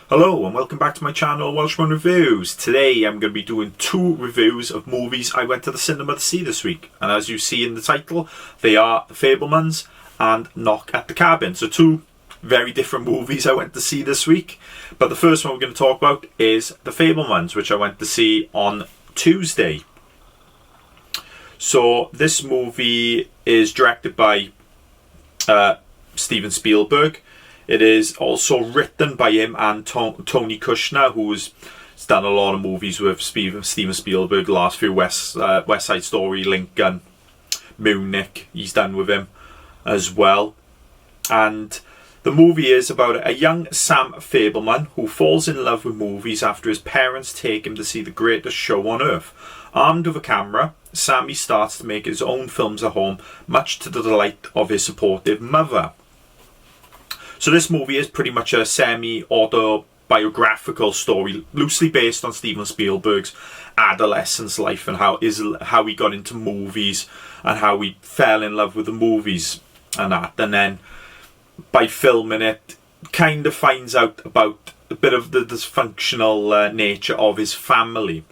Hello and welcome back to my channel, Welshman Reviews. Today I'm going to be doing two reviews of movies I went to the cinema to see this week. And as you see in the title, they are The Fabelmans and Knock at the Cabin. So two very different movies I went to see this week. But the first one we're going to talk about is The Fabelmans, which I went to see on Tuesday. So this movie is directed by Steven Spielberg. It is also written by him and Tony Kushner, who's done a lot of movies with Steven Spielberg. The last few West Side Story, Lincoln, Munich, he's done with him as well. And the movie is about a young Sam Fabelman who falls in love with movies after his parents take him to see the greatest show on earth. Armed with a camera, Sammy starts to make his own films at home, much to the delight of his supportive mother. So this movie is pretty much a semi-autobiographical story, loosely based on Steven Spielberg's adolescence life and how he got into movies and how he fell in love with the movies and that. And then by filming it, kind of finds out about a bit of the dysfunctional nature of his family.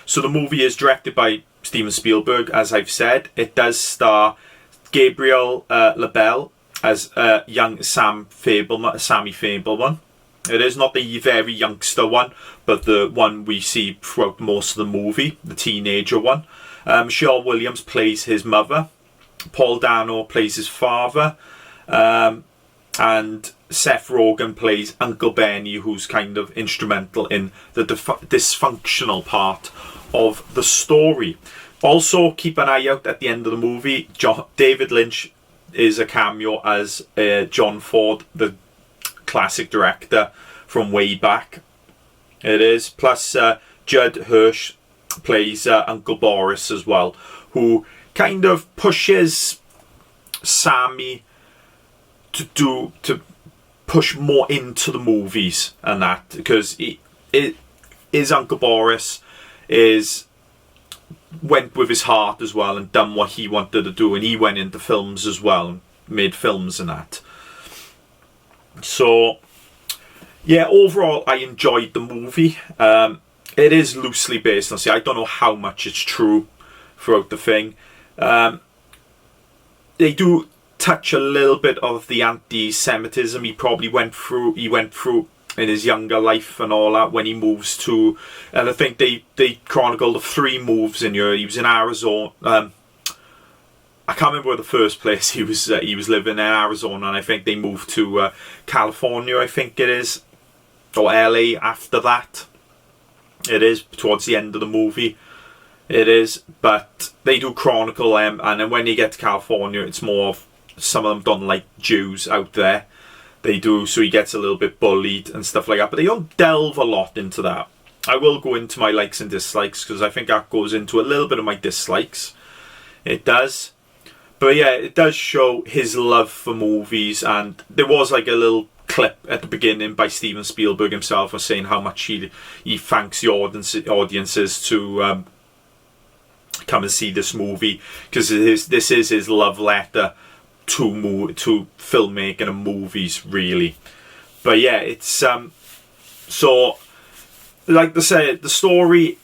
So the movie is directed by Steven Spielberg, as I've said. It does star Gabriel LaBelle as young Sammy Fabelman. It is not the very youngster one, but the one we see throughout most of the movie, the teenager one. Michelle Williams plays his mother. Paul Dano plays his father. And Seth Rogen plays Uncle Benny, who's kind of instrumental in the dysfunctional part of the story. Also, keep an eye out at the end of the movie. David Lynch is a cameo as John Ford, the classic director from way back. It is. Plus, Judd Hirsch plays Uncle Boris as well, who kind of pushes Sammy to push more into the movies and that, because his Uncle Boris went with his heart as well and done what he wanted to do, and he went into films as well and made films and that. So yeah, overall I enjoyed the movie. It is loosely based on, I don't know how much it's true throughout the thing. They do touch a little bit of the anti-Semitism he went through in his younger life and all that when he moves to, and I think they chronicle the three moves in here. He was in Arizona. I can't remember where the first place he was living in Arizona, and I think they moved to California, I think it is, or LA after that. It is towards the end of the movie. It is, but they do chronicle them, and then when you get to California, it's more of, some of them don't like Jews out there. They do, so he gets a little bit bullied and stuff like that. But they don't delve a lot into that. I will go into my likes and dislikes, because I think that goes into a little bit of my dislikes. It does. But yeah, it does show his love for movies. And there was like a little clip at the beginning by Steven Spielberg himself of saying how much he thanks the audiences to come and see this movie, because this is his love letter to filmmaking and movies, really. But yeah, it's so like I said, the story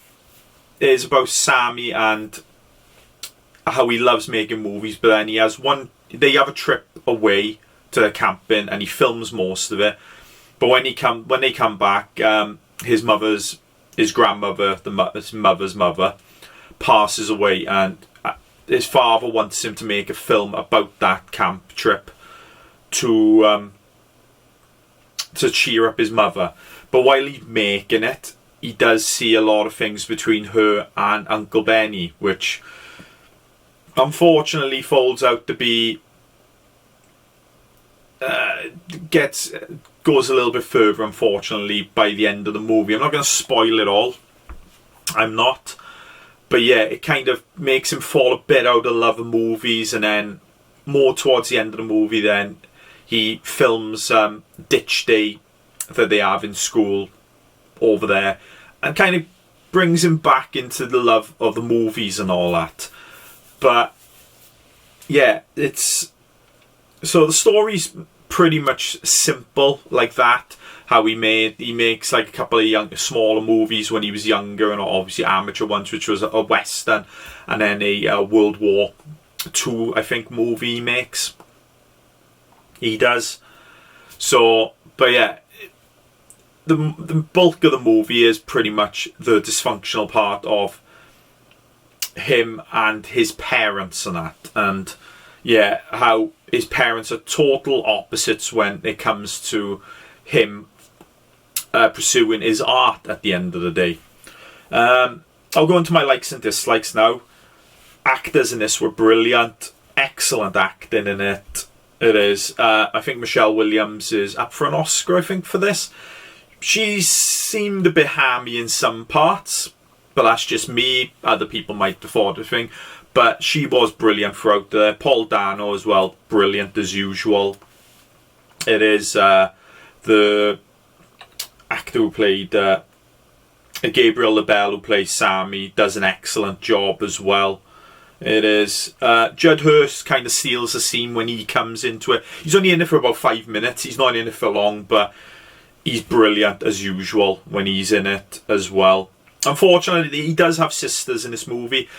is about Sammy and how he loves making movies, but then they have a trip away to the camping and he films most of it. But when they come back, his grandmother, his mother's mother, passes away, and his father wants him to make a film about that camp trip to cheer up his mother. But while he's making it, he does see a lot of things between her and Uncle Benny, which unfortunately folds out to be goes a little bit further, unfortunately, by the end of the movie. I'm not going to spoil it all. I'm not. But yeah, it kind of makes him fall a bit out of love of movies, and then more towards the end of the movie, then he films Ditch Day that they have in school over there, and kind of brings him back into the love of the movies and all that. But yeah, so the story's pretty much simple like that. How he makes like a couple of smaller movies when he was younger, and obviously amateur ones, which was a western, and then a World War II, I think, movie he makes. He does. So, but yeah, the bulk of the movie is pretty much the dysfunctional part of him and his parents and that, and yeah, how his parents are total opposites when it comes to him pursuing his art at the end of the day. I'll go into my likes and dislikes now. Actors in this were brilliant. Excellent acting in it. It is. I think Michelle Williams is up for an Oscar, I think, for this. She seemed a bit hammy in some parts, but that's just me. Other people might have thought the thing. But she was brilliant throughout there. Paul Dano as well, brilliant as usual. It is the actor who played Gabriel LaBelle, who plays Sammy, does an excellent job as well. It is Judd Hirsch kind of steals the scene when he comes into it. He's only in it for about 5 minutes. He's not in it for long, but he's brilliant as usual when he's in it as well. Unfortunately, he does have sisters in this movie.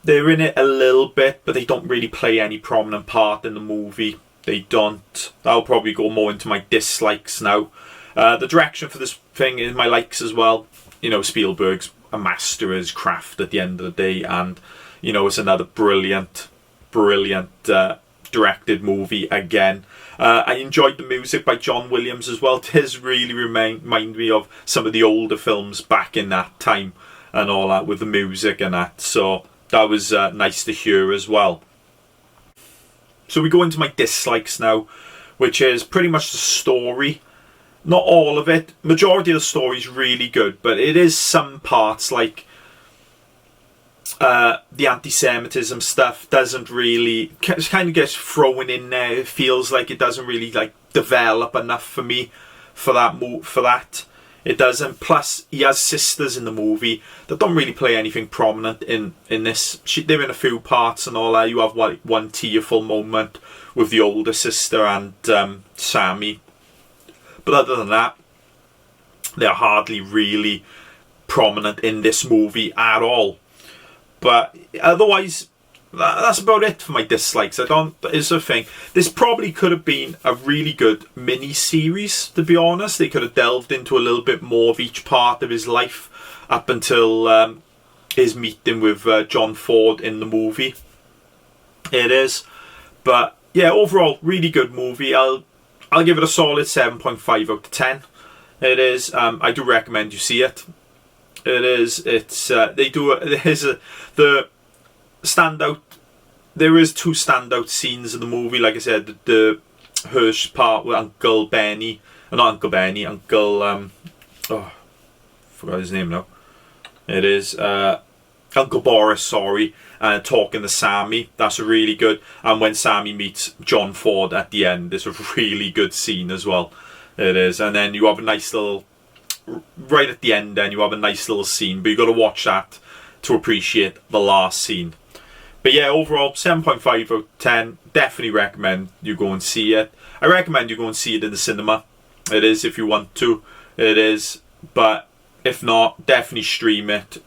They're in it a little bit, but they don't really play any prominent part in the movie. They don't. I'll probably go more into my dislikes now. The direction for this thing is my likes as well. You know, Spielberg's a master of his craft at the end of the day, and you know, it's another brilliant directed movie again. I enjoyed the music by John Williams as well. It does really remind me of some of the older films back in that time and all that, with the music and that. So that was nice to hear as well. So we go into my dislikes now, which is pretty much the story. Not all of it. Majority of the story is really good, but it is some parts like the anti-Semitism stuff doesn't really, kind of gets thrown in there. It feels like it doesn't really like develop enough for me for that. It doesn't. Plus, he has sisters in the movie that don't really play anything prominent in this. They're in a few parts and all that. You have one tearful moment with the older sister and Sammy. But other than that, they're hardly really prominent in this movie at all. But otherwise, that's about it for my dislikes. It's a thing. This probably could have been a really good mini-series, to be honest. They could have delved into a little bit more of each part of his life up until his meeting with John Ford in the movie. It is. But yeah, overall, really good movie. I'll give it a solid 7.5 out of 10. It is. I do recommend you see it. It is. It's. They do. The standout. There is 2 standout scenes in the movie. Like I said, the Hirsch part with Uncle Benny, not Uncle Benny. Uncle. Forgot his name now. It is Uncle Boris. Sorry, talking to Sammy. That's really good. And when Sammy meets John Ford at the end, it's a really good scene as well. It is. And then you have a nice little. Right at the end, then you have a nice little scene, but you got to watch that to appreciate the last scene. But yeah, overall 7.5 out of 10. Definitely recommend you go and see it. I recommend you go and see it in the cinema. It is, if you want to. It is, but if not, definitely stream it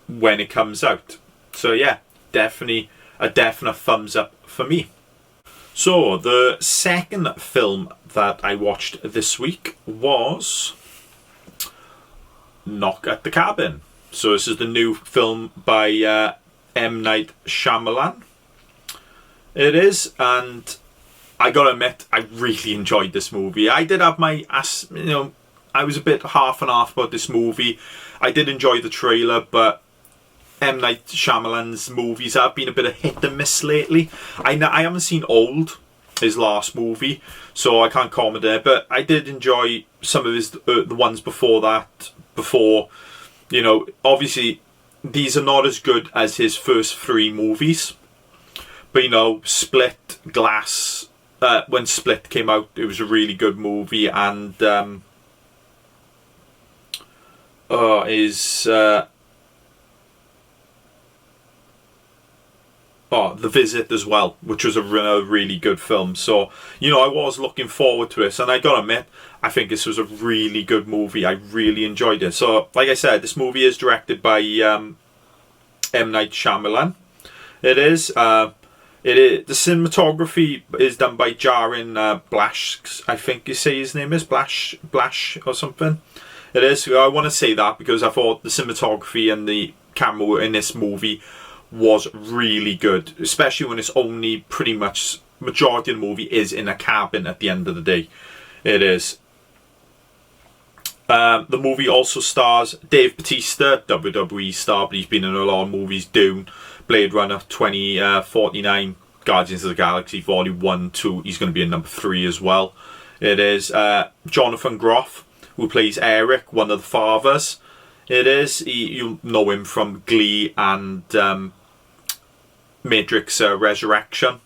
when it comes out. So yeah, definitely a definite thumbs up for me. So the second film that I watched this week was Knock at the Cabin. So this is the new film by M. Night Shyamalan. It is, and I gotta admit, I really enjoyed this movie. I did have my I was a bit half and half about this movie. I did enjoy the trailer, but M. Night Shyamalan's movies have been a bit of hit and miss lately. I haven't seen Old, his last movie, so I can't comment there, but I did enjoy some of his the ones before that. Obviously these are not as good as his first 3 movies, but Split, Glass, when Split came out, it was a really good movie, and The Visit as well, which was a really good film. So, I was looking forward to this, and I gotta admit, I think this was a really good movie. I really enjoyed it. So, like I said, this movie is directed by M. Night Shyamalan. It is. The cinematography is done by Jarin Blash. I think you say his name is Blash or something. It is. I want to say that because I thought the cinematography and the camera in this movie was really good, especially when it's only pretty much majority of the movie is in a cabin at the end of the day. It is. The movie also stars Dave Bautista, WWE star, but he's been in a lot of movies: Dune, Blade Runner 2049, Guardians of the Galaxy Volume 1, 2. He's going to be in number 3 as well. It is Jonathan Groff, who plays Eric, one of the fathers. It is. You know him from Glee and Matrix Resurrection.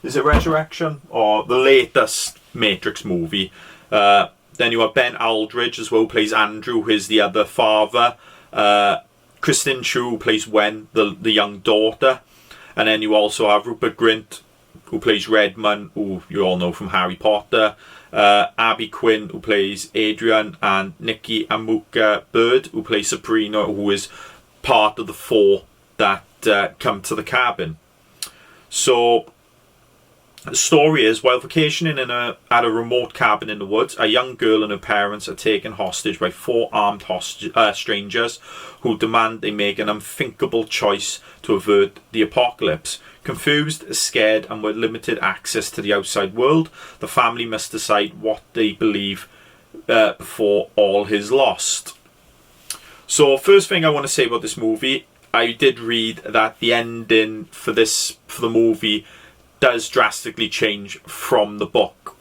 Is it Resurrection? Or the latest Matrix movie. Then you have Ben Aldridge as well, who plays Andrew, who is the other father. Kristen Chu, who plays Wen, the young daughter. And then you also have Rupert Grint, who plays Redman, who you all know from Harry Potter. Abby Quinn, who plays Adrian. And Nikki Amuka Bird, who plays Sabrina, who is part of the 4 that come to the cabin. So the story is, while vacationing at a remote cabin in the woods, a young girl and her parents are taken hostage by 4 armed strangers who demand they make an unthinkable choice to avert the apocalypse. Confused, scared, and with limited access to the outside world, the family must decide what they believe before all is lost. So, first thing I want to say about this movie, I did read that the ending for the movie does drastically change from the book.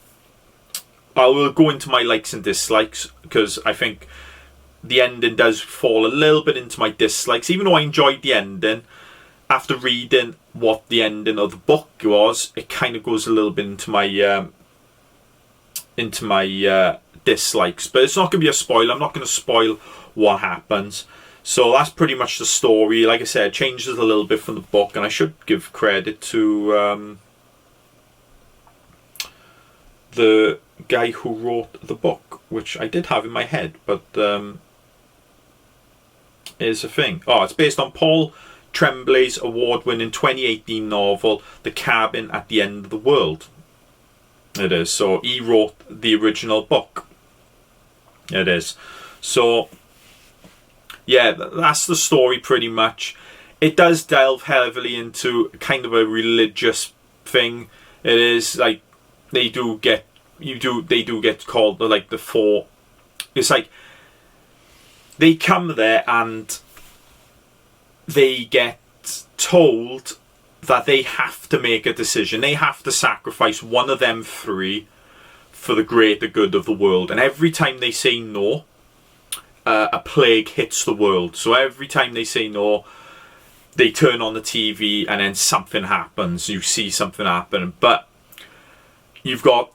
I will go into my likes and dislikes because I think the ending does fall a little bit into my dislikes. Even though I enjoyed the ending, after reading what the ending of the book was, it kind of goes a little bit into my dislikes. But it's not going to be a spoiler. I'm not going to spoil what happens. So that's pretty much the story. Like I said, it changes a little bit from the book, and I should give credit to the guy who wrote the book, which I did have in my head, but here's the thing. It's based on Paul Tremblay's award-winning 2018 novel, The Cabin at the End of the World. It is. So he wrote the original book. It is. So, yeah, that's the story pretty much. It does delve heavily into kind of a religious thing. It is like they do get called like the 4. It's like they come there and they get told that they have to make a decision. They have to sacrifice one of them 3 for the greater good of the world. And every time they say no, a plague hits the world. So every time they say no, they turn on the TV and then something happens. You see something happen. But you've got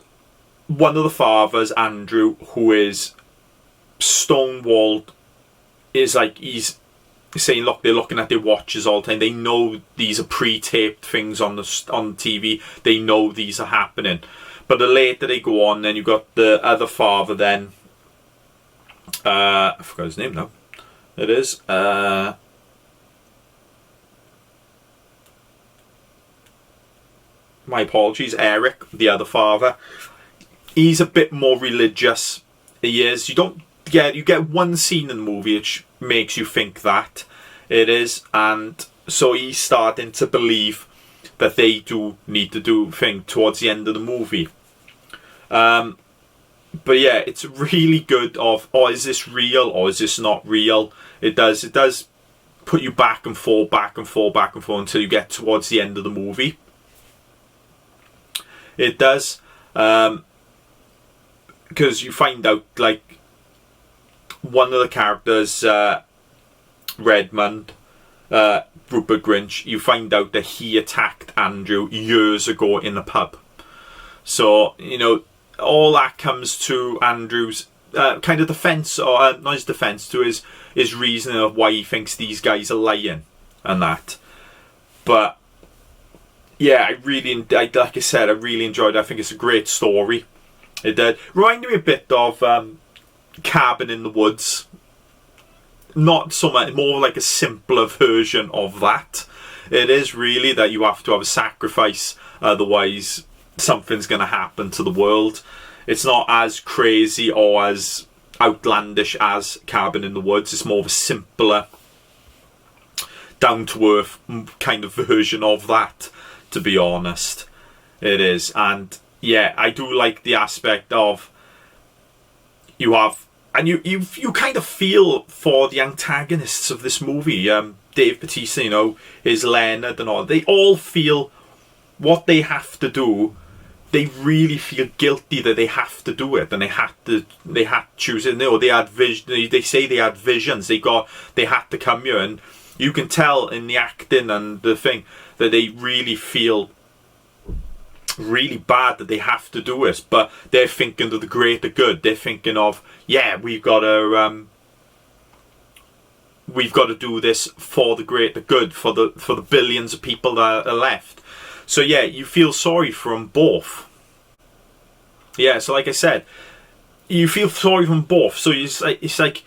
one of the fathers, Andrew, who is stonewalled. Is like he's saying, look, they're looking at their watches all the time. They know these are pre-taped things on TV. They know these are happening. But the later they go on, then you've got the other father then. I forgot his name now. It is. My apologies. Eric, the other father. He's a bit more religious. He is. You get one scene in the movie which makes you think that it is, and so he's starting to believe that they do need to do thing towards the end of the movie. But yeah, it's really good is this real or is this not real? It does put you back and forth until you get towards the end of the movie. It does, because you find out like one of the characters, Redmond, Rupert Grinch, you find out that he attacked Andrew years ago in a pub. So, all that comes to Andrew's kind of defence, or not his defence, to his reasoning of why he thinks these guys are lying and that. But yeah, like I said, I really enjoyed it. I think it's a great story. It did. Reminded me a bit of Cabin in the Woods. Not so much, more like a simpler version of that. It is really that you have to have a sacrifice, otherwise something's going to happen to the world. It's not as crazy or as outlandish as Cabin in the Woods. It's more of a simpler, down-to-earth kind of version of that, to be honest. It is. And yeah, I do like the aspect of you have, and you kind of feel for the antagonists of this movie. Dave Bautista, you know, is Leonard and all. They all feel what they have to do. They really feel guilty that they have to do it, and they had to choose it. You know, they had vision. They say they had visions. They had to come here, and you can tell in the acting and the thing that they really feel really bad that they have to do it, but they're thinking of the greater good. They're thinking of, yeah, we've got to do this for the greater good, for the billions of people that are left. So yeah, you feel sorry for them both. Yeah, so like I said, you feel sorry for them both. So it's like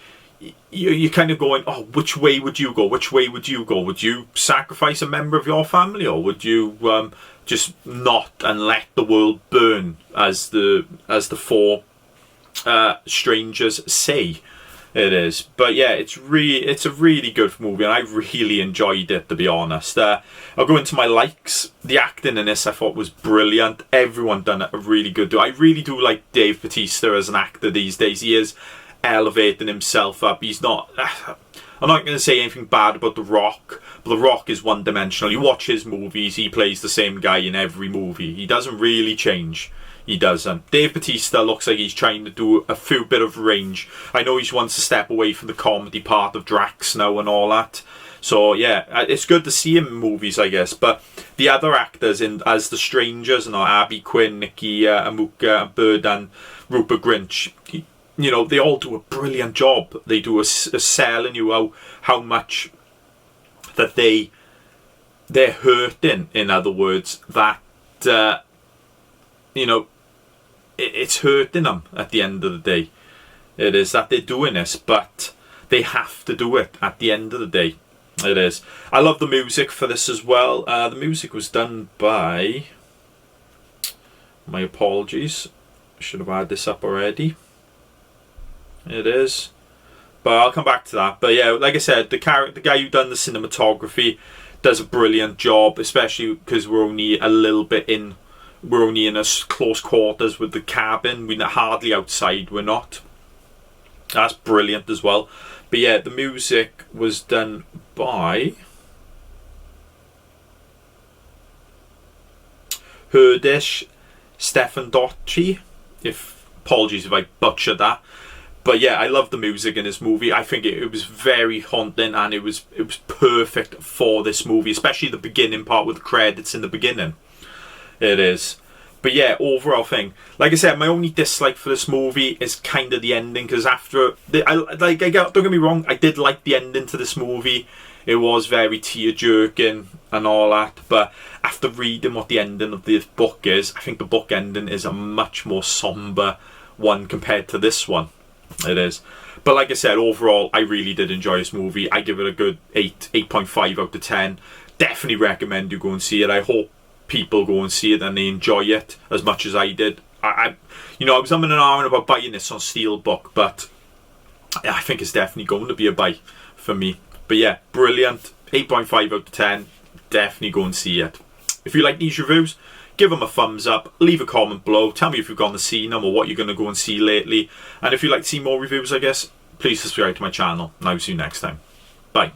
you're kind of going, oh, which way would you go? Which way would you go? Would you sacrifice a member of your family, or would you just not and let the world burn, as the four strangers say? It is. But yeah, it's a really good movie, and I really enjoyed it, to be honest. I'll go into my likes. The acting in this I thought was brilliant. Everyone done a really good job. I really do like Dave Bautista as an actor these days. He is elevating himself up. He's not, I'm not going to say anything bad about The Rock, but The Rock is one-dimensional. You watch his movies, he plays the same guy in every movie. He doesn't really change. He doesn't. Dave Bautista looks like he's trying to do a few bit of range. I know he wants to step away from the comedy part of Drax now and all that. So yeah, it's good to see him in movies, I guess. But the other actors as the strangers, you know, Abby Quinn, Nikki Amuka, Bird, and Rupert Grinch, you know, they all do a brilliant job. They do a selling you how much that they're hurting. In other words, that you know, it's hurting them at the end of the day. It is that they're doing this, but they have to do it at the end of the day. It is. I love the music for this as well. The music was done by, my apologies, should have had this up already. It is, but I'll come back to that. But yeah, like I said, the guy who done the cinematography does a brilliant job, especially because we're only in a close quarters with the cabin. We're hardly outside. We're not. That's brilliant as well. But yeah, the music was done by Hurdish Stefan Docci. Apologies if I butchered that. But yeah, I love the music in this movie. I think it was very haunting, and it was perfect for this movie, especially the beginning part with the credits in the beginning. It is. But yeah, overall thing, like I said, my only dislike for this movie is kind of the ending, because don't get me wrong, I did like the ending to this movie. It was very tear-jerking and all that, but after reading what the ending of the book is, I think the book ending is a much more somber one compared to this one. It is. But like I said, overall, I really did enjoy this movie. I give it a good 8.5 out of 10. Definitely recommend you go and see it. I hope people go and see it and they enjoy it as much as I did. I was umming and ahhing about buying this on Steelbook, but I think it's definitely going to be a buy for me. But yeah, brilliant. 8.5 out of 10. Definitely go and see it. If you like these reviews, give them a thumbs up, leave a comment below, tell me if you've gone to see them or what you're going to go and see lately. And if you'd like to see more reviews, I guess, please subscribe to my channel. And I'll see you next time. Bye.